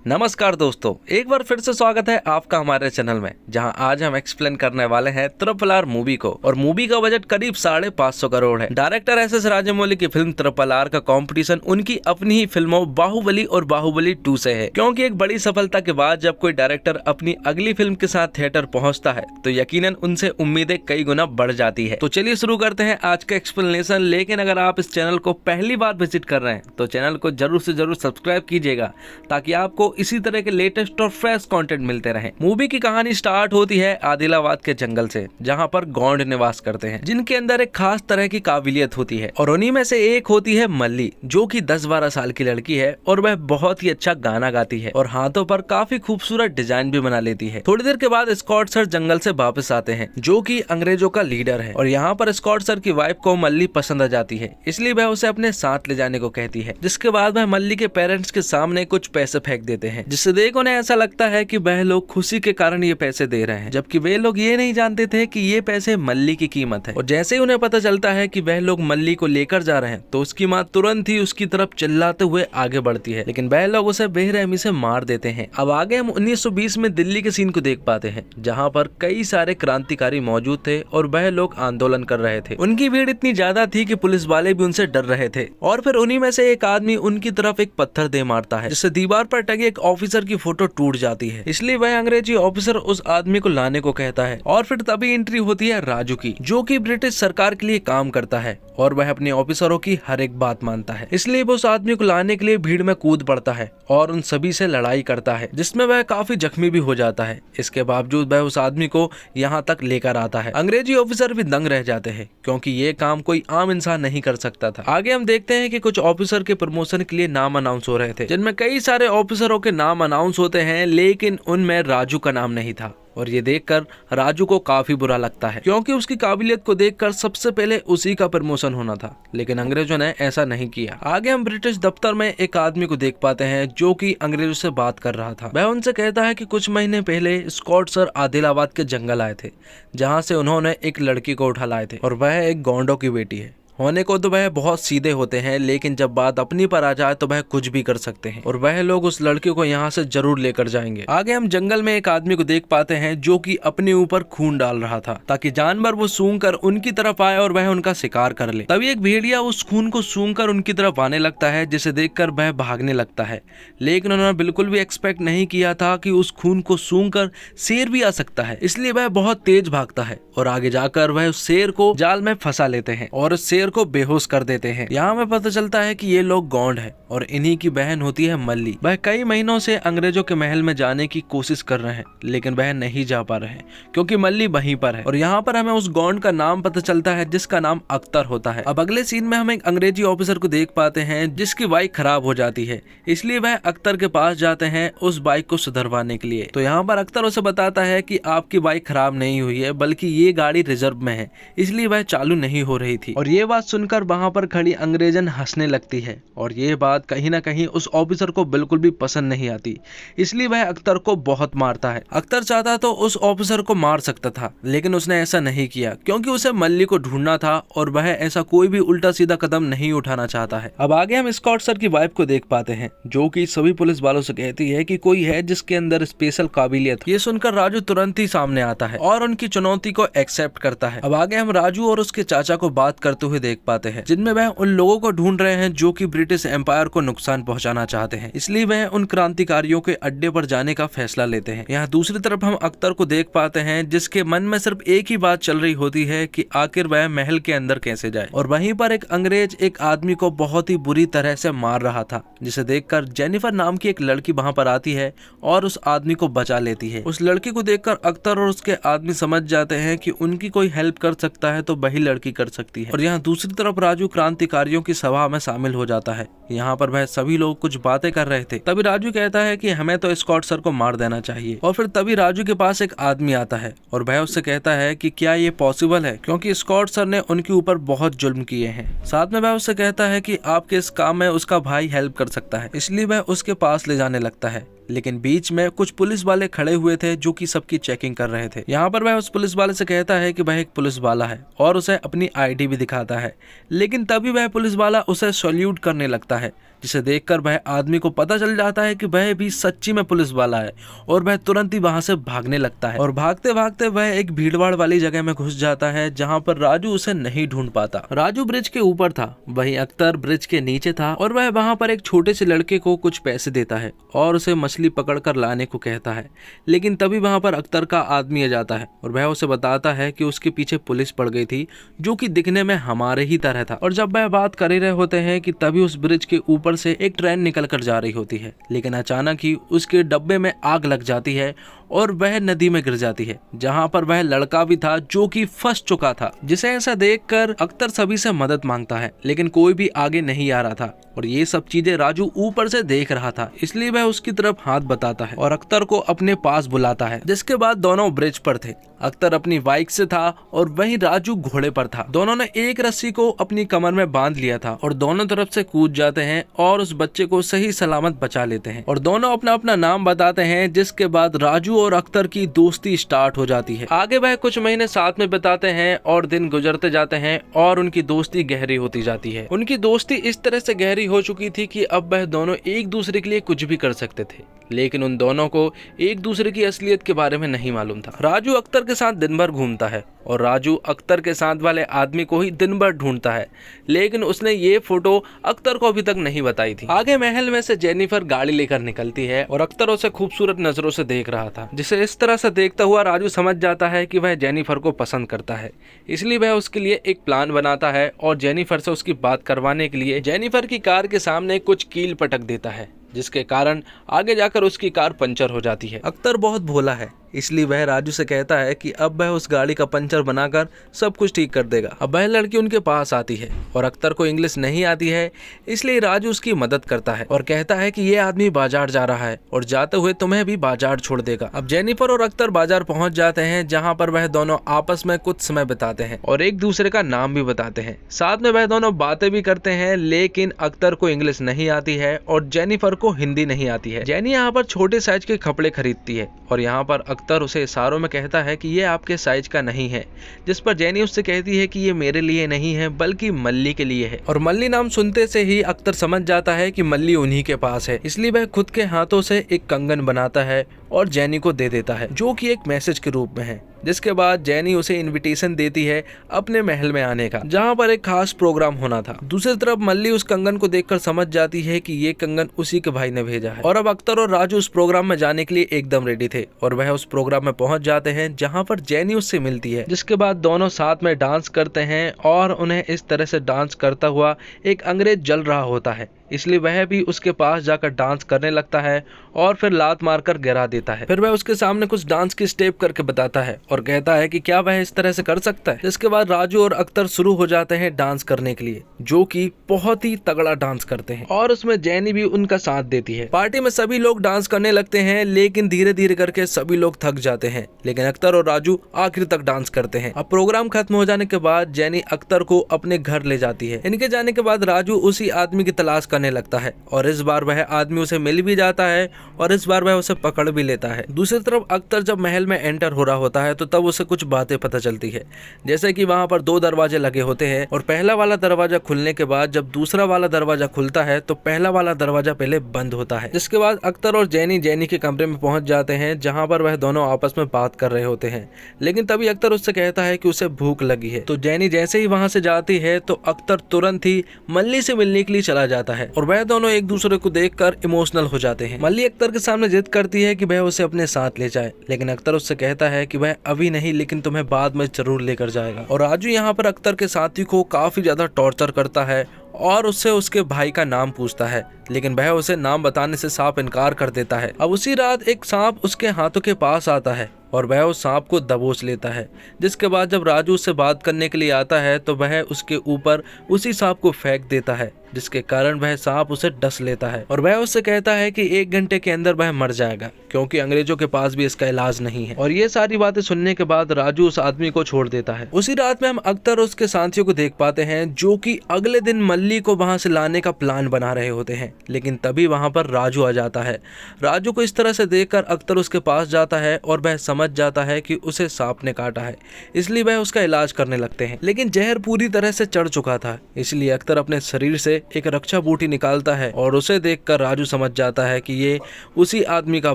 नमस्कार दोस्तों, एक बार फिर से स्वागत है आपका हमारे चैनल में, जहां आज हम एक्सप्लेन करने वाले हैं ट्रिपल आर मूवी को। और मूवी का बजट करीब 550 करोड़ है। डायरेक्टर एस.एस. राजामौली की फिल्म ट्रिपल आर का कंपटीशन उनकी अपनी ही फिल्मों बाहुबली और बाहुबली 2 से है, क्योंकि एक बड़ी सफलता के बाद जब कोई डायरेक्टर अपनी अगली फिल्म के साथ थिएटर पहुँचता है तो यकीनन उनसे उम्मीदें कई गुना बढ़ जाती है। तो चलिए शुरू करते हैं आज का एक्सप्लेनेशन। लेकिन अगर आप इस चैनल को पहली बार विजिट कर रहे हैं तो चैनल को जरूर से जरूर सब्सक्राइब कीजिएगा, ताकि आपको इसी तरह के लेटेस्ट और फ्रेश कंटेंट मिलते रहे। मूवी की कहानी स्टार्ट होती है आदिलाबाद के जंगल से, जहां पर गौंड निवास करते हैं, जिनके अंदर एक खास तरह की काबिलियत होती है। और उन्हीं में से एक होती है मल्ली, जो कि 10-12 साल की लड़की है और वह बहुत ही अच्छा गाना गाती है और हाथों पर काफी खूबसूरत डिजाइन भी बना लेती है। थोड़ी देर के बाद स्कॉट सर जंगल से वापस आते हैं, जो कि अंग्रेजों का लीडर है। और यहाँ पर स्कॉट सर की वाइफ को मल्ली पसंद आ जाती है, इसलिए वह उसे अपने साथ ले जाने को कहती है। जिसके बाद वह मल्ली के पेरेंट्स के सामने कुछ पैसे फेंक देते हैं, जिससे देख उन्हें ऐसा लगता है कि वह लोग खुशी के कारण ये पैसे दे रहे हैं, जबकि वे लोग ये नहीं जानते थे कि ये पैसे मल्ली की कीमत है। और जैसे ही उन्हें पता चलता है कि वह लोग मल्ली को लेकर जा रहे हैं तो उसकी माँ तुरंत ही उसकी तरफ चिल्लाते हुए आगे बढ़ती है, लेकिन वह लोग उसे बेरहमी से मार देते हैं। अब आगे हम 1920 में दिल्ली के सीन को देख पाते हैं, जहाँ पर कई सारे क्रांतिकारी मौजूद थे और वह लोग आंदोलन कर रहे थे। उनकी भीड़ इतनी ज्यादा थी कि पुलिस वाले भी उनसे डर रहे थे। और फिर उन्हीं में से एक आदमी उनकी तरफ एक पत्थर दे मारता है, जिससे दीवार पर टंगे एक ऑफिसर की फोटो टूट जाती है। इसलिए वह अंग्रेजी ऑफिसर उस आदमी को लाने को कहता है। और फिर तभी एंट्री होती है राजू की, जो कि ब्रिटिश सरकार के लिए काम करता है और वह अपने ऑफिसरों की हर एक बात मानता है। इसलिए वो उस आदमी को लाने के लिए भीड़ में कूद पड़ता है और उन सभी से लड़ाई करता है, जिसमें वह काफी जख्मी भी हो जाता है। इसके बावजूद वह उस आदमी को यहाँ तक लेकर आता है। अंग्रेजी ऑफिसर भी दंग रह जाते हैं, क्योंकि ये काम कोई आम इंसान नहीं कर सकता था। आगे हम देखते हैं कि कुछ ऑफिसर के प्रमोशन के लिए नाम अनाउंस हो रहे थे, जिनमें कई सारे ऑफिसरों के नाम अनाउंस होते हैं, लेकिन उनमें राजू का नाम नहीं था। और ये देखकर राजू को काफी बुरा लगता है, क्योंकि उसकी काबिलियत को देखकर सबसे पहले उसी का प्रमोशन होना था, लेकिन अंग्रेजों ने ऐसा नहीं किया। आगे हम ब्रिटिश दफ्तर में एक आदमी को देख पाते हैं, जो कि अंग्रेजों से बात कर रहा था। वह उनसे कहता है कि कुछ महीने पहले स्कॉट सर आदिलाबाद के जंगल आए थे, जहाँ से उन्होंने एक लड़की को उठा लाए थे और वह एक गौंडों की बेटी है। होने को तो वह बहुत सीधे होते हैं, लेकिन जब बात अपनी पर आ जाए तो वह कुछ भी कर सकते हैं और वह लोग उस लड़के को यहाँ से जरूर लेकर जाएंगे। आगे हम जंगल में एक आदमी को देख पाते हैं, जो कि अपने ऊपर खून डाल रहा था, ताकि जानवर वो सूंघकर उनकी तरफ आए और वह उनका शिकार कर ले। तभी एक भेड़िया उस खून को सूंघकर उनकी तरफ आने लगता है, जिसे देखकर वह भागने लगता है। लेकिन उन्होंने बिल्कुल भी एक्सपेक्ट नहीं किया था कि उस खून को सूंघकर शेर भी आ सकता है, इसलिए वह बहुत तेज भागता है और आगे जाकर वह उस शेर को जाल में फंसा लेते हैं और उस शेर को बेहोश कर देते हैं। यहाँ हमें पता चलता है कि ये लोग गौंड है और इन्हीं की बहन होती है मल्ली। वह कई महीनों से अंग्रेजों के महल में जाने की कोशिश कर रहे हैं, लेकिन वह नहीं जा पा रहे हैं, क्योंकि मल्ली वहीं पर है। और यहाँ पर हमें उस गौंड का नाम पता चलता है, जिसका नाम अख्तर होता है। अब अगले सीन में हम एक अंग्रेजी ऑफिसर को देख पाते हैं, जिसकी बाइक खराब हो जाती है, इसलिए वह अख्तर के पास जाते हैं उस बाइक को सुधरवाने के लिए। तो यहाँ पर अख्तर उसे बताता है कि आपकी बाइक खराब नहीं हुई है, बल्कि ये गाड़ी रिजर्व में है, इसलिए वह चालू नहीं हो रही थी। और ये बात सुनकर वहां पर खड़ी अंग्रेजन हंसने लगती है और ये बात कहीं ना कहीं उस ऑफिसर को बिल्कुल भी पसंद नहीं आती, इसलिए वह अख्तर को बहुत मारता है। अख्तर चाहता तो उस ऑफिसर को मार सकता था, लेकिन उसने ऐसा नहीं किया, क्योंकि उसे मल्ली को ढूंढना था और वह ऐसा कोई भी उल्टा सीधा कदम नहीं उठाना चाहता है। अब आगे हम स्कॉट सर की वाइफ को देख पाते हैं, जो कि सभी पुलिस वालों से कहती है कि कोई है जिसके अंदर स्पेशल काबिलियत। ये सुनकर राजू तुरंत ही सामने आता है और उनकी चुनौती को एक्सेप्ट करता है। अब आगे हम राजू और उसके चाचा को बात करते हुए देख पाते हैं, जिनमें वह उन लोगों को ढूंढ रहे हैं जो कि ब्रिटिश एम्पायर को नुकसान पहुंचाना चाहते हैं, इसलिए वह उन क्रांतिकारियों के अड्डे पर जाने का फैसला लेते हैं। यहाँ दूसरी तरफ हम अख्तर को देख पाते हैं, जिसके मन में सिर्फ एक ही बात चल रही होती है कि आखिर वह महल के अंदर कैसे जाए। और वहीं पर एक अंग्रेज एक आदमी को बहुत ही बुरी तरह से मार रहा था, जिसे देखकर जेनिफर नाम की एक लड़की वहां पर आती है और उस आदमी को बचा लेती है। उस लड़की को देखकर अख्तर और उसके आदमी समझ जाते हैं कि उनकी कोई हेल्प कर सकता है तो वही लड़की कर सकती है। और यहाँ दूसरी तरफ राजू क्रांतिकारियों की सभा में शामिल हो जाता है। यहाँ पर वह सभी लोग कुछ बातें कर रहे थे, तभी राजू कहता है कि हमें तो स्कॉट सर को मार देना चाहिए। और फिर तभी राजू के पास एक आदमी आता है और वह उससे कहता है कि क्या ये पॉसिबल है, क्योंकि स्कॉट सर ने उनके ऊपर बहुत जुल्म किए हैं। साथ में वह उससे कहता है कि आपके इस काम में उसका भाई हेल्प कर सकता है, इसलिए वह उसके पास ले जाने लगता है। लेकिन बीच में कुछ पुलिस वाले खड़े हुए थे, जो कि सबकी चेकिंग कर रहे थे। यहाँ पर वह उस पुलिस वाले से कहता है कि वह एक पुलिस वाला है और उसे अपनी आईडी भी दिखाता है, लेकिन तभी वह पुलिस वाला उसे सैल्यूट करने लगता है, जिसे देखकर वह आदमी को पता चल जाता है कि वह भी सच्ची में पुलिस वाला है और वह तुरंत ही वहां से भागने लगता है और भागते भागते वह एक भीड़भाड़ वाली जगह में घुस जाता है जहां पर राजू उसे नहीं ढूंढ पाता। राजू ब्रिज के ऊपर था, वहीं अख्तर ब्रिज के नीचे था और वह वहां पर एक छोटे से लड़के को कुछ पैसे देता है और उसे मछली पकड़कर लाने को कहता है। लेकिन तभी वहां पर अख्तर का आदमी आ जाता है और वह उसे बताता है कि उसके पीछे पुलिस पड़ गई थी जो कि दिखने में हमारे ही तरह था। और जब वह बात कर ही रहे होते हैं कि तभी उस ब्रिज के ऊपर से एक ट्रेन निकल कर जा रही होती है, लेकिन अचानक ही उसके डब्बे में आग लग जाती है और वह नदी में गिर जाती है जहां पर वह लड़का भी था जो कि फंस चुका था। जिसे ऐसा देखकर अख्तर सभी से मदद मांगता है लेकिन कोई भी आगे नहीं आ रहा था और ये सब चीजें राजू ऊपर से देख रहा था, इसलिए वह उसकी तरफ हाथ बताता है और अख्तर को अपने पास बुलाता है। जिसके बाद दोनों ब्रिज पर थे, अख्तर अपनी बाइक से था और वहीं राजू घोड़े पर था। दोनों ने एक रस्सी को अपनी कमर में बांध लिया था और दोनों तरफ से कूद जाते हैं और उस बच्चे को सही सलामत बचा लेते हैं और दोनों अपना अपना नाम बताते हैं। जिसके बाद राजू और अख्तर की दोस्ती स्टार्ट हो जाती है। आगे वह कुछ महीने साथ में बिताते हैं और दिन गुजरते जाते हैं और उनकी दोस्ती गहरी होती जाती है। उनकी दोस्ती इस तरह से गहरी हो चुकी थी कि अब वह दोनों एक दूसरे के लिए कुछ भी कर सकते थे, लेकिन उन दोनों को एक दूसरे की असलियत के बारे में नहीं मालूम था। राजू अख्तर के साथ दिन भर घूमता है और राजू अख्तर के साथ वाले आदमी को ही दिन भर ढूंढता है, लेकिन उसने ये फोटो अख्तर को अभी तक नहीं बताई थी। आगे महल में से जेनिफर गाड़ी लेकर निकलती है और अख्तर उसे खूबसूरत नजरों से देख रहा था। जिसे इस तरह से देखता हुआ राजू समझ जाता है कि वह जेनिफर को पसंद करता है, इसलिए वह उसके लिए एक प्लान बनाता है और जेनिफर से उसकी बात करवाने के लिए जेनिफर की कार के सामने कुछ कील पटक देता है, जिसके कारण आगे जाकर उसकी कार पंचर हो जाती है। अख्तर बहुत भोला है, इसलिए वह राजू से कहता है कि अब वह उस गाड़ी का पंचर बनाकर सब कुछ ठीक कर देगा। अब वह लड़की उनके पास आती है और अख्तर को इंग्लिश नहीं आती है, इसलिए राजू उसकी मदद करता है और कहता है कि ये आदमी बाजार जा रहा है और जाते हुए तुम्हें भी बाजार छोड़ देगा। अब जेनिफर और अख्तर बाजार पहुंच जाते हैं जहां पर वह दोनों आपस में कुछ समय बिताते हैं और एक दूसरे का नाम भी बताते हैं। साथ में वह दोनों बातें भी करते हैं, लेकिन अख्तर को इंग्लिश नहीं आती है और जेनिफर को हिंदी नहीं आती है। जेनी यहाँ पर छोटे साइज के कपड़े खरीदती है और यहाँ पर अख्तर उसे इशारों में कहता है कि ये आपके साइज का नहीं है, जिस पर जेनी उससे कहती है कि ये मेरे लिए नहीं है बल्कि मल्ली के लिए है। और मल्ली नाम सुनते से ही अख्तर समझ जाता है कि मल्ली उन्हीं के पास है, इसलिए वह खुद के हाथों से एक कंगन बनाता है और जेनी को दे देता है, जो कि एक मैसेज के रूप में है। जिसके बाद जेनी उसे इनविटेशन देती है अपने महल में आने का, जहां पर एक खास प्रोग्राम होना था। दूसरी तरफ मल्ली उस कंगन को देखकर समझ जाती है कि ये कंगन उसी के भाई ने भेजा है और अब अख्तर और राजू उस प्रोग्राम में जाने के लिए एकदम रेडी थे और वह उस प्रोग्राम में पहुंच जाते हैं जहां पर जेनी उससे मिलती है। जिसके बाद दोनों साथ में डांस करते हैं और उन्हें इस तरह से डांस करता हुआ एक अंग्रेज जल रहा होता है, इसलिए वह भी उसके पास जाकर डांस करने लगता है और फिर लात मारकर गिरा देता है। फिर वह उसके सामने कुछ डांस की स्टेप करके बताता है और कहता है कि क्या वह इस तरह से कर सकता है। जिसके बाद राजू और अख्तर शुरू हो जाते हैं डांस करने के लिए, जो कि बहुत ही तगड़ा डांस करते हैं और उसमें जेनी भी उनका साथ देती है। पार्टी में सभी लोग डांस करने लगते हैं, लेकिन धीरे धीरे करके सभी लोग थक जाते हैं, लेकिन अख्तर और राजू आखिर तक डांस करते हैं। अब प्रोग्राम खत्म हो जाने के बाद जेनी अख्तर को अपने घर ले जाती है। इनके जाने के बाद राजू उसी आदमी की तलाश करने लगता है और इस बार वह आदमी उसे मिल भी जाता है और इस बार वह उसे पकड़ भी लेता है। दूसरी तरफ अख्तर जब महल में एंटर हो रहा होता है तो तब उसे कुछ बातें पता चलती है, जैसे कि वहां पर 2 दरवाजे लगे होते हैं और पहला वाला दरवाजा खुलने के बाद जब दूसरा वाला दरवाजा खुलता है तो पहला वाला दरवाजा पहले बंद होता है। जिसके बाद अख्तर और जेनी के कमरे में पहुंच जाते हैं जहां पर वह दोनों आपस में बात कर रहे होते हैं, लेकिन तभी अख्तर उससे कहता है कि उसे भूख लगी है। तो जेनी जैसे ही वहां से जाती है तो अख्तर तुरंत ही मल्ली से मिलने के लिए चला जाता है और वह दोनों एक दूसरे को देखकर इमोशनल हो जाते हैं। मल्ली अख्तर के सामने जिद करती है कि वह उसे अपने साथ ले जाए, लेकिन अख्तर उससे कहता है कि वह अभी नहीं लेकिन तुम्हें बाद में जरूर लेकर जाएगा। और राजू यहाँ पर अख्तर के साथी को काफी ज्यादा टॉर्चर करता है और उससे उसके भाई का नाम पूछता है, लेकिन वह उसे नाम बताने से साफ इनकार कर देता है। अब उसी रात एक सांप उसके हाथों के पास आता है और वह उस सांप को दबोच लेता है। जिसके बाद जब राजू उससे बात करने के लिए आता है तो वह उसके ऊपर उसी सांप को फेंक देता है, जिसके कारण वह सांप उसे डस लेता है और वह उससे कहता है कि 1 घंटे के अंदर वह मर जाएगा, क्योंकि अंग्रेजों के पास भी इसका इलाज नहीं है। और ये सारी बातें सुनने के बाद राजू उस आदमी को छोड़ देता है। उसी रात में हम अख्तर और उसके साथियों को देख पाते हैं, जो कि अगले दिन मल्ली को वहां से लाने का प्लान बना रहे होते हैं, लेकिन तभी वहां पर राजू आ जाता है। राजू को इस तरह से देखकर अख्तर उसके पास जाता है और वह समझ जाता है कि उसे सांप ने काटा है, इसलिए वह उसका इलाज करने लगते हैं। लेकिन जहर पूरी तरह से चढ़ चुका था, इसलिए अख्तर अपने शरीर से एक रक्षा बूटी निकालता है और उसे देखकर राजू समझ जाता है कि ये उसी आदमी का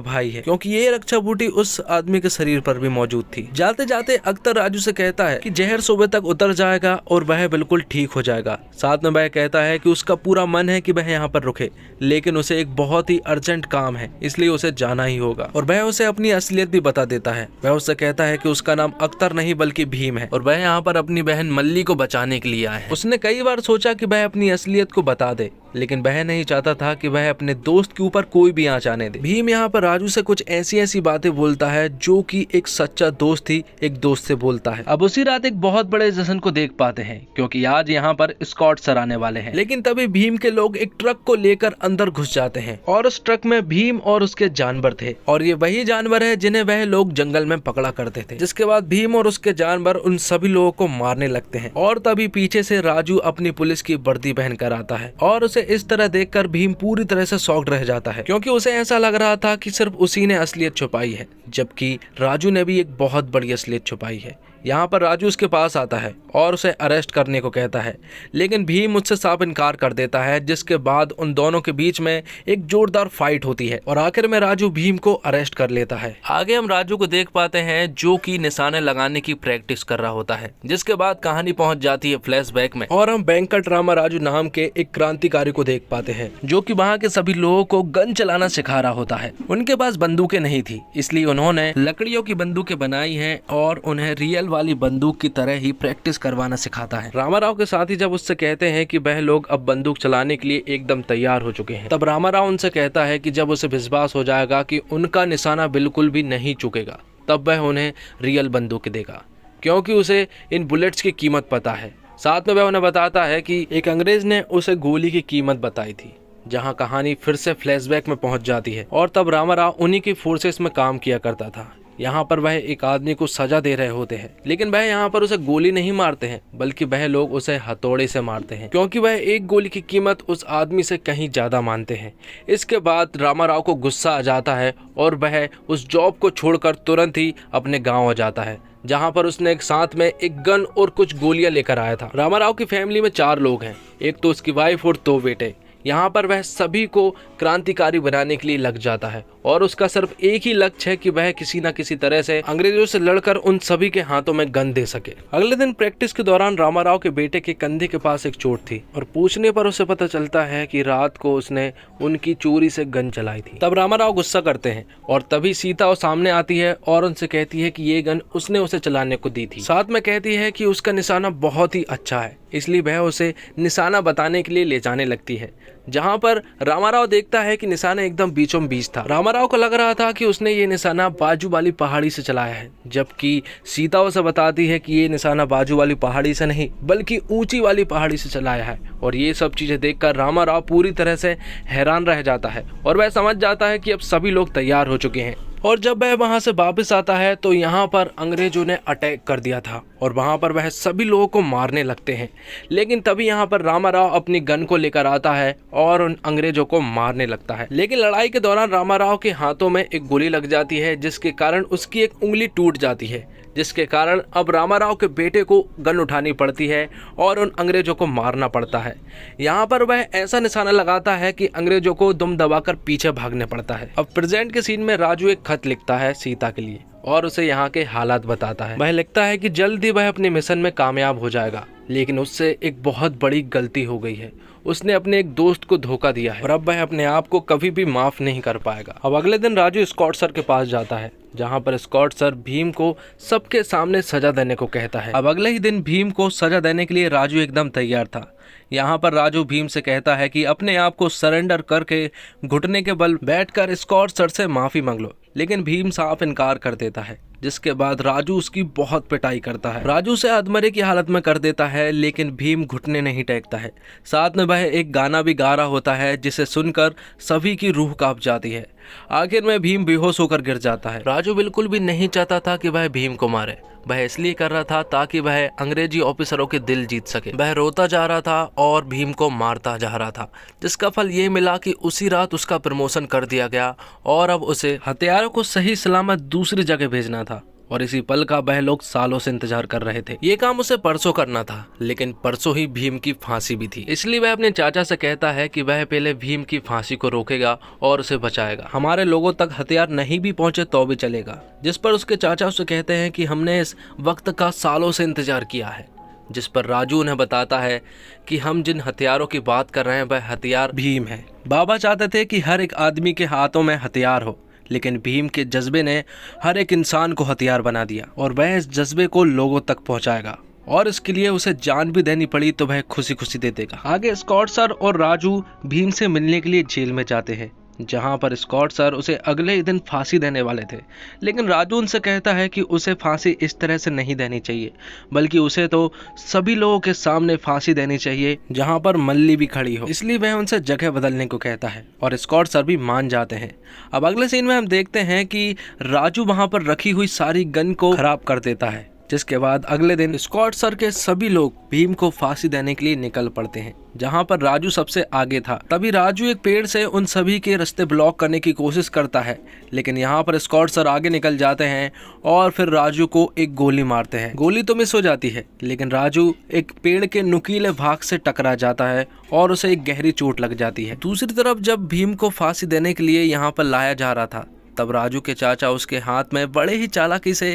भाई है, क्योंकि ये रक्षा बूटी उस आदमी के शरीर पर भी मौजूद थी। जाते जाते अख्तर राजू से कहता है कि जहर सुबह तक उतर जाएगा और वह बिल्कुल ठीक हो जाएगा। साथ में वह कहता है कि उसका पूरा मन है कि वह यहाँ पर रुके, लेकिन उसे एक बहुत ही अर्जेंट काम है, इसलिए उसे जाना ही होगा। और वह उसे अपनी असलियत भी बता देता है। वह उससे कहता है कि उसका नाम अख्तर नहीं बल्कि भीम है और वह यहाँ पर अपनी बहन मल्ली को बचाने के लिए आया है। उसने कई बार सोचा कि वह अपनी असलियत को बता दे, लेकिन वह नहीं चाहता था कि वह अपने दोस्त के ऊपर कोई भी आंच आने दे। भीम यहाँ पर राजू से कुछ ऐसी बातें बोलता है जो कि एक सच्चा दोस्त ही एक दोस्त से बोलता है। अब उसी रात एक बहुत बड़े जश्न को देख पाते हैं, क्योंकि आज यहाँ पर स्कॉट सर आने वाले हैं। लेकिन तभी भीम के लोग एक ट्रक को लेकर अंदर घुस जाते हैं और उस ट्रक में भीम और उसके जानवर थे, और ये वही जानवर है जिन्हें वह लोग जंगल में पकड़ा करते थे। जिसके बाद भीम और उसके जानवर उन सभी लोगों को मारने लगते हैं और तभी पीछे से राजू अपनी पुलिस की वर्दी पहन कर आता है और उसे इस तरह देखकर भीम पूरी तरह से शॉक्ड रह जाता है, क्योंकि उसे ऐसा लग रहा था कि सिर्फ उसी ने असलियत छुपाई है, जबकि राजू ने भी एक बहुत बड़ी असलियत छुपाई है। यहाँ पर राजू उसके पास आता है और उसे अरेस्ट करने को कहता है, लेकिन भीम मुझसे साफ इनकार कर देता है, जिसके बाद उन दोनों के बीच में एक जोरदार फाइट होती है और आखिर में राजू भीम को अरेस्ट कर लेता है। आगे हम राजू को देख पाते हैं जो कि निशाने लगाने की प्रैक्टिस कर रहा होता है, जिसके बाद कहानी पहुंच जाती है फ्लैशबैक में और हम वेंकट रामा राजू नाम के एक क्रांतिकारी को देख पाते हैं, जो कि वहाँ के सभी लोगों को गन चलाना सिखा रहा होता है। उनके पास बंदूकें नहीं थी, इसलिए उन्होंने लकड़ियों की बंदूकें बनाई है और उन्हें रियल वाली बंदूक की तरह ही प्रैक्टिस करवाना सिखाता है। रामाराव के साथ ही जब उससे कहते हैं कि वह लोग अब बंदूक चलाने के लिए एकदम तैयार हो चुके हैं, तब रामाराव उनसे कहता है कि जब उसे विश्वास हो जाएगा कि उनका निशाना बिल्कुल भी नहीं चुकेगा, तब वह उन्हें रियल बंदूक देगा, क्योंकि उसे इन बुलेट्स की कीमत पता है। साथ में वह उन्हें बताता है कि एक अंग्रेज ने उसे गोली की कीमत बताई थी, जहां कहानी फिर से फ्लैशबैक में पहुंच जाती है और तब रामाराव उन्हीं की फोर्सेस में काम किया करता था। यहाँ पर वह एक आदमी को सजा दे रहे होते हैं, लेकिन वह यहाँ पर उसे गोली नहीं मारते हैं, बल्कि वह लोग उसे हथौड़े से मारते हैं, क्योंकि वह एक गोली की कीमत उस आदमी से कहीं ज्यादा मानते हैं। इसके बाद रामाराव को गुस्सा आ जाता है और वह उस जॉब को छोड़कर तुरंत ही अपने गाँव आ जाता है, जहाँ पर उसने एक साथ में एक गन और कुछ गोलियां लेकर आया था। रामाराव की फैमिली में 4 लोग हैं, एक तो उसकी वाइफ और 2 बेटे। यहाँ पर वह सभी को क्रांतिकारी बनाने के लिए लग जाता है और उसका सिर्फ एक ही लक्ष्य है कि वह किसी न किसी तरह से अंग्रेजों से लड़कर उन सभी के हाथों में गन दे सके। अगले दिन प्रैक्टिस के दौरान रामाराव के बेटे के कंधे के पास एक चोट थी और पूछने पर उसे पता चलता है कि रात को उसने उनकी चोरी से गन चलाई थी। तब रामाराव गुस्सा करते हैं और तभी सीता सामने आती है और उनसे कहती है कि ये गन उसने उसे चलाने को दी थी। साथ में कहती है कि उसका निशाना बहुत ही अच्छा है, इसलिए वह उसे निशाना बताने के लिए ले जाने लगती है, जहां पर रामाराव देखता है कि निशाना एकदम बीचों बीच था। रामाराव को लग रहा था कि उसने ये निशाना बाजू वाली पहाड़ी से चलाया है, जबकि सीता उसे बताती है कि ये निशाना बाजू वाली पहाड़ी से नहीं बल्कि ऊंची वाली पहाड़ी से चलाया है। और ये सब चीजें देखकर रामाराव पूरी तरह से हैरान रह जाता है और वह समझ जाता है कि अब सभी लोग तैयार हो चुके हैं। और जब वह वहां से वापस आता है तो यहाँ पर अंग्रेजों ने अटैक कर दिया था और वहां पर वह सभी लोगों को मारने लगते हैं। लेकिन तभी यहाँ पर रामाराव अपनी गन को लेकर आता है और उन अंग्रेजों को मारने लगता है। लेकिन लड़ाई के दौरान रामाराव के हाथों में एक गोली लग जाती है, जिसके कारण उसकी एक उंगली टूट जाती है, जिसके कारण अब रामाराव के बेटे को गन उठानी पड़ती है और उन अंग्रेजों को मारना पड़ता है। यहाँ पर वह ऐसा निशाना लगाता है कि अंग्रेजों को दुम दबाकर पीछे भागने पड़ता है। अब प्रेजेंट के सीन में राजू एक खत लिखता है सीता के लिए और उसे यहाँ के हालात बताता है। वह लिखता है कि जल्द ही वह अपने मिशन में कामयाब हो जाएगा, लेकिन उससे एक बहुत बड़ी गलती हो गई है। उसने अपने एक दोस्त को धोखा दिया है और अब वह अपने आप को कभी भी माफ नहीं कर पाएगा। अब अगले दिन राजू स्कॉट सर के पास जाता है, जहां पर स्कॉट सर भीम को सबके सामने सजा देने को कहता है। अब अगले ही दिन भीम को सजा देने के लिए राजू एकदम तैयार था। यहाँ पर राजू भीम से कहता है कि अपने आप को सरेंडर करके घुटने के बल बैठकर स्कॉट सर से माफी मांग लो, लेकिन भीम साफ इनकार कर देता है, जिसके बाद राजू उसकी बहुत पिटाई करता है। राजू उसे अधमरे की हालत में कर देता है, लेकिन भीम घुटने नहीं टेकता है। साथ में वह एक गाना भी गा रहा होता है, जिसे सुनकर सभी की रूह कांप जाती है। आखिर में भीम बेहोश होकर गिर जाता है। राजू बिल्कुल भी नहीं चाहता था कि वह भीम को मारे, वह इसलिए कर रहा था ताकि वह अंग्रेजी ऑफिसरों के दिल जीत सके। वह रोता जा रहा था और भीम को मारता जा रहा था, जिसका फल ये मिला कि उसी रात उसका प्रमोशन कर दिया गया और अब उसे हथियारों को सही सलामत दूसरी जगह भेजना था और इसी पल का वह लोग सालों से इंतजार कर रहे थे। ये काम उसे परसों करना था, लेकिन परसों ही भीम की फांसी भी थी। इसलिए वह अपने चाचा से कहता है कि वह पहले भीम की फांसी को रोकेगा और उसे बचाएगा। हमारे लोगों तक हथियार नहीं भी पहुंचे तो भी चलेगा। जिस पर उसके चाचा उसे कहते हैं कि हमने इस वक्त का सालों से इंतजार किया है। जिस पर राजू उन्हें बताता है कि हम जिन हथियारों की बात कर रहे हैं वह हथियार भीम है। बाबा चाहते थे कि हर एक आदमी के हाथों में हथियार हो, लेकिन भीम के जज्बे ने हर एक इंसान को हथियार बना दिया और वह इस जज्बे को लोगों तक पहुंचाएगा और इसके लिए उसे जान भी देनी पड़ी तो वह खुशी खुशी दे देगा। आगे स्कॉट सर और राजू भीम से मिलने के लिए जेल में जाते हैं, जहां पर स्कॉट सर उसे अगले ही दिन फांसी देने वाले थे। लेकिन राजू उनसे कहता है कि उसे फांसी इस तरह से नहीं देनी चाहिए, बल्कि उसे तो सभी लोगों के सामने फांसी देनी चाहिए जहां पर मल्ली भी खड़ी हो। इसलिए वह उनसे जगह बदलने को कहता है और स्कॉट सर भी मान जाते हैं। अब अगले सीन में हम देखते हैं कि राजू वहां पर रखी हुई सारी गन को खराब कर देता है, जिसके बाद अगले दिन स्कॉट सर के सभी लोग भीम को फांसी देने के लिए निकल पड़ते हैं, जहां पर राजू सबसे आगे था। तभी राजू एक पेड़ से उन सभी के रास्ते ब्लॉक करने की कोशिश करता है, लेकिन यहाँ पर स्कॉट सर आगे निकल जाते हैं और फिर राजू को एक गोली मारते हैं। गोली तो मिस हो जाती है, लेकिन राजू एक पेड़ के नुकीले भाग से टकरा जाता है और उसे एक गहरी चोट लग जाती है। दूसरी तरफ जब भीम को फांसी देने के लिए यहाँ पर लाया जा रहा था, तब राजू के चाचा उसके हाथ में बड़े ही चालाकी से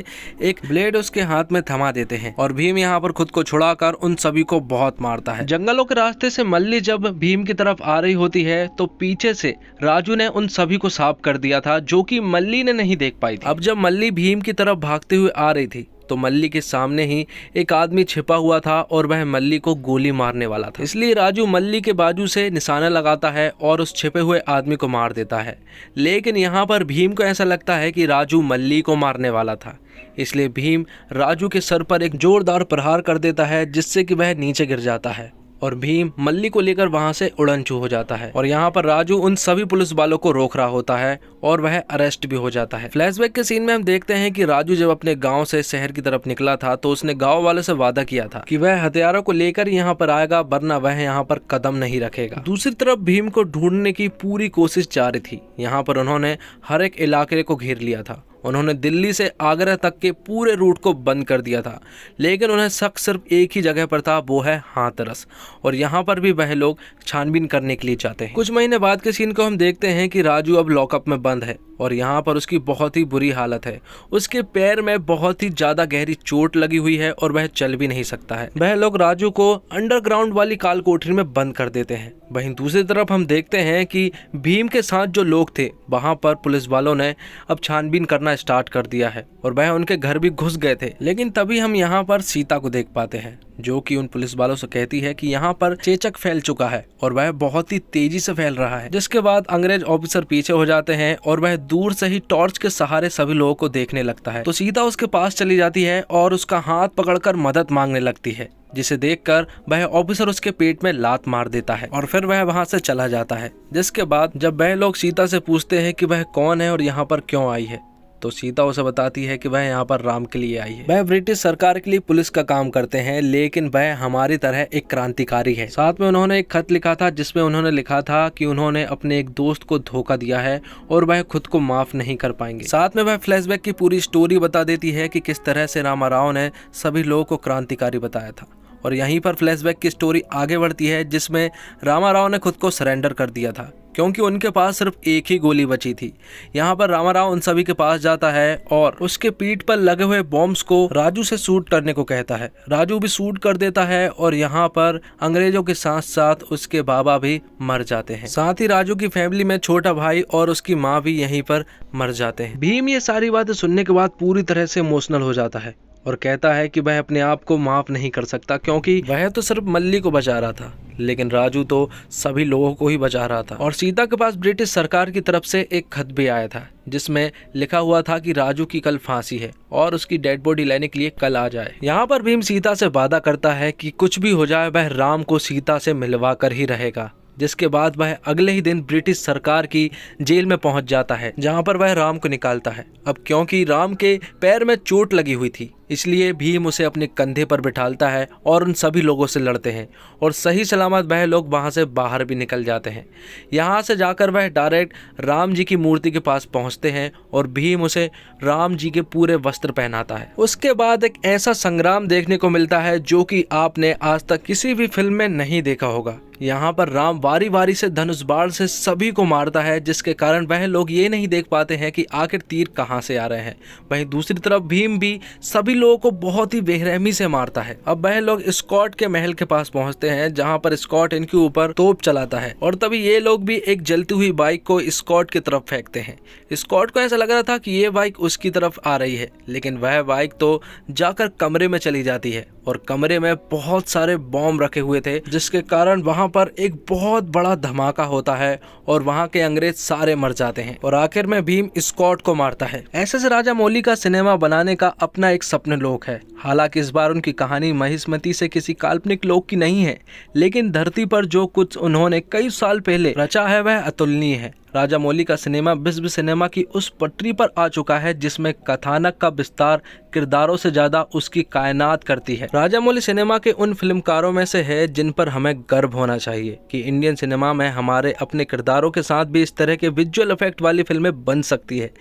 एक ब्लेड उसके हाथ में थमा देते हैं और भीम यहाँ पर खुद को छुड़ाकर उन सभी को बहुत मारता है। जंगलों के रास्ते से मल्ली जब भीम की तरफ आ रही होती है तो पीछे से राजू ने उन सभी को साफ कर दिया था, जो कि मल्ली ने नहीं देख पाई थी। अब जब मल्ली भीम की तरफ भागते हुए आ रही थी तो मल्ली के सामने ही एक आदमी छिपा हुआ था और वह मल्ली को गोली मारने वाला था। इसलिए राजू मल्ली के बाजू से निशाना लगाता है और उस छिपे हुए आदमी को मार देता है। लेकिन यहाँ पर भीम को ऐसा लगता है कि राजू मल्ली को मारने वाला था, इसलिए भीम राजू के सर पर एक जोरदार प्रहार कर देता है, जिससे कि वह नीचे गिर जाता है और भीम मल्ली को लेकर वहां से उड़नछू हो जाता है। और यहाँ पर राजू उन सभी पुलिस वालों को रोक रहा होता है और वह अरेस्ट भी हो जाता है। फ्लैशबैक के सीन में हम देखते हैं कि राजू जब अपने गांव से शहर की तरफ निकला था तो उसने गांव वालों से वादा किया था कि वह हथियारों को लेकर यहाँ पर आएगा, वरना वह यहाँ पर कदम नहीं रखेगा। दूसरी तरफ भीम को ढूंढने की पूरी कोशिश जारी थी। यहाँ पर उन्होंने हर एक इलाके को घेर लिया था। उन्होंने दिल्ली से आगरा तक के पूरे रूट को बंद कर दिया था, लेकिन उन्हें शक सिर्फ एक ही जगह पर था, वो है हाथरस। और यहाँ पर भी वह लोग छानबीन करने के लिए जाते हैं। कुछ महीने बाद के सीन को हम देखते हैं कि राजू अब लॉकअप में बंद है और यहाँ पर उसकी बहुत ही बुरी हालत है। उसके पैर में बहुत ही ज्यादा गहरी चोट लगी हुई है और वह चल भी नहीं सकता है। वह लोग राजू को अंडरग्राउंड वाली काल कोठरी में बंद कर देते हैं। वहीं दूसरी तरफ हम देखते हैं कि भीम के साथ जो लोग थे वहां पर पुलिस वालों ने अब छानबीन करना स्टार्ट कर दिया है और वह उनके घर भी घुस गए थे। लेकिन तभी हम यहाँ पर सीता को देख पाते हैं, जो कि उन पुलिस वालों से कहती है कि यहाँ पर चेचक फैल चुका है और वह बहुत ही तेजी से फैल रहा है। जिसके बाद अंग्रेज ऑफिसर पीछे हो जाते हैं और वह दूर से ही टॉर्च के सहारे सभी लोगों को देखने लगता है। तो सीता उसके पास चली जाती है और उसका हाथ पकड़कर मदद मांगने लगती है, जिसे देखकर वह ऑफिसर उसके पेट में लात मार देता है और फिर वह वहां से चला जाता है। जिसके बाद जब वह लोग सीता से पूछते हैं कि वह कौन है और यहाँ पर क्यों आई है, तो सीता उसे बताती है कि वह यहाँ पर राम के लिए आई है। वह ब्रिटिश सरकार के लिए पुलिस का काम करते हैं, लेकिन वह हमारी तरह एक क्रांतिकारी है। साथ में उन्होंने एक खत लिखा था जिसमें उन्होंने लिखा था कि उन्होंने अपने एक दोस्त को धोखा दिया है और वह खुद को माफ नहीं कर पाएंगे। साथ में वह फ्लैशबैक की पूरी स्टोरी बता देती है कि किस तरह से रामाराव ने सभी लोगों को क्रांतिकारी बताया था। और यहीं पर फ्लैशबैक की स्टोरी आगे बढ़ती है, जिसमें रामाराव ने खुद को सरेंडर कर दिया था क्योंकि उनके पास सिर्फ एक ही गोली बची थी। यहाँ पर रामाराव उन सभी के पास जाता है और उसके पीठ पर लगे हुए बॉम्ब्स को राजू से शूट करने को कहता है। राजू भी शूट कर देता है और यहाँ पर अंग्रेजों के साथ साथ उसके बाबा भी मर जाते हैं। साथ ही राजू की फैमिली में छोटा भाई और उसकी माँ भी यहीं पर मर जाते हैं। भीम ये सारी बातें सुनने के बाद पूरी तरह से इमोशनल हो जाता है और कहता है कि वह अपने आप को माफ नहीं कर सकता, क्योंकि वह तो सिर्फ मल्ली को बचा रहा था, लेकिन राजू तो सभी लोगों को ही बचा रहा था। और सीता के पास ब्रिटिश सरकार की तरफ से एक खत भी आया था जिसमें लिखा हुआ था कि राजू की कल फांसी है और उसकी डेड बॉडी लेने के लिए कल आ जाए। यहाँ पर भीम सीता से वादा करता है कि कुछ भी हो जाए वह राम को सीता से मिलवा कर ही रहेगा, जिसके बाद वह अगले ही दिन ब्रिटिश सरकार की जेल में पहुंच जाता है, जहां पर वह राम को निकालता है। अब क्योंकि राम के पैर में चोट लगी हुई थी, इसलिए भीम उसे अपने कंधे पर बिठालता है और उन सभी लोगों से लड़ते हैं और सही सलामत वह लोग वहां से बाहर भी निकल जाते हैं। यहाँ से जाकर वह डायरेक्ट राम जी की मूर्ति के पास पहुंचते हैं और भीम उसे राम जी के पूरे वस्त्र पहनाता है। उसके बाद एक ऐसा संग्राम देखने को मिलता है जो कि आपने आज तक किसी भी फिल्म में नहीं देखा होगा। यहाँ पर राम वारी वारी से धनुष बाण से सभी को मारता है, जिसके कारण वह लोग ये नहीं देख पाते हैं कि आखिर तीर कहाँ से आ रहे हैं। वहीं दूसरी तरफ भीम भी सभी लोगों को बहुत ही बेरहमी से मारता है। अब वह लोग स्कॉट के महल के पास पहुंचते हैं, जहाँ पर स्कॉट इनके ऊपर तोप चलाता है और तभी ये लोग भी एक जलती हुई बाइक को स्कॉट की तरफ फेंकते हैं। स्कॉट को ऐसा लग रहा था कि ये बाइक उसकी तरफ आ रही है, लेकिन वह बाइक तो जाकर कमरे में चली जाती है और कमरे में बहुत सारे बॉम्ब रखे हुए थे, जिसके कारण वहां पर एक बहुत बड़ा धमाका होता है और वहां के अंग्रेज सारे मर जाते हैं और आखिर में भीम स्कॉट को मारता है। एसएस राजामौली का सिनेमा बनाने का अपना एक सपने लोक है। हालांकि इस बार उनकी कहानी महिष्मती से किसी काल्पनिक लोक की नहीं है, लेकिन धरती पर जो कुछ उन्होंने कई साल पहले रचा है वह अतुलनीय है। राजामौली का सिनेमा विश्व सिनेमा की उस पटरी पर आ चुका है जिसमें कथानक का विस्तार किरदारों से ज्यादा उसकी कायनात करती है। राजामौली सिनेमा के उन फिल्मकारों में से है जिन पर हमें गर्व होना चाहिए कि इंडियन सिनेमा में हमारे अपने किरदारों के साथ भी इस तरह के विजुअल इफेक्ट वाली फिल्में बन सकती है।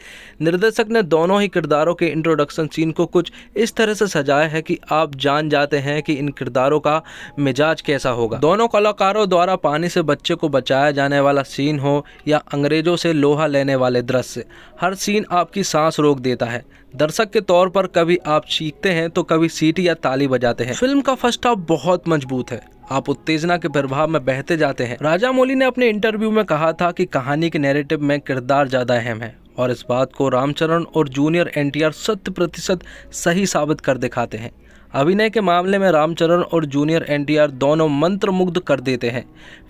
निर्देशक ने दोनों ही किरदारों के इंट्रोडक्शन सीन को कुछ इस तरह से सजाया है कि आप जान जाते हैं कि इन किरदारों का मिजाज कैसा होगा। दोनों कलाकारों द्वारा पानी से बच्चे को बचाया जाने वाला सीन हो या अंग्रेजों से लोहा लेने वाले दृश्य, हर सीन आपकी सांस रोक देता है। दर्शक के तौर पर कभी आप चीखते हैं तो कभी सीटी या ताली बजाते हैं। फिल्म का फर्स्ट हाफ बहुत मजबूत है, आप उत्तेजना के प्रभाव में बहते जाते हैं। राजामौली ने अपने इंटरव्यू में कहा था कि कहानी के नैरेटिव में किरदार ज्यादा अहम है और इस बात को रामचरण और जूनियर एनटीआर 100% सही साबित कर दिखाते हैं। अभिनय के मामले में रामचरण और जूनियर एनटीआर दोनों मंत्रमुग्ध कर देते हैं।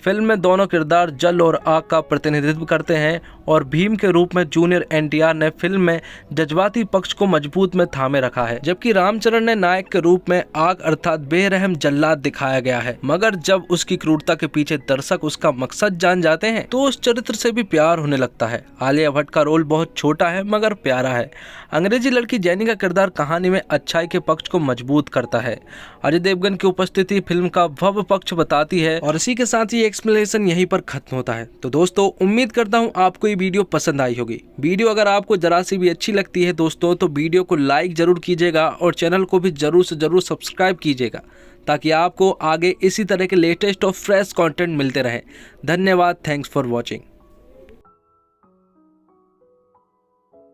फिल्म में दोनों किरदार जल और आग का प्रतिनिधित्व करते हैं और भीम के रूप में जूनियर एनटीआर ने फिल्म में जज्बाती पक्ष को मजबूत में थामे रखा है, जबकि रामचरण ने नायक के रूप में आग अर्थात बेरहम जल्लाद दिखाया गया है। मगर जब उसकी क्रूरता के पीछे दर्शक उसका मकसद जान जाते हैं तो उस चरित्र से भी प्यार होने लगता है। आलिया भट्ट का रोल बहुत छोटा है मगर प्यारा है। अंग्रेजी लड़की जैनी का किरदार कहानी में अच्छाई के पक्ष को मजबूत करता है। अजय देवगन की उपस्थिति फिल्म का भव्य पक्ष बताती है और इसी के साथ ही एक्सप्लेनेशन यहीं पर खत्म होता है। तो दोस्तों, उम्मीद करता हूँ आपको ये वीडियो पसंद आई होगी। वीडियो अगर आपको जरा सी भी अच्छी लगती है दोस्तों, तो वीडियो को लाइक जरूर कीजिएगा और चैनल को भी जरूर से जरूर सब्सक्राइब कीजिएगा, ताकि आपको आगे इसी तरह के लेटेस्ट और फ्रेश कंटेंट मिलते रहे। धन्यवाद। Thanks for watching.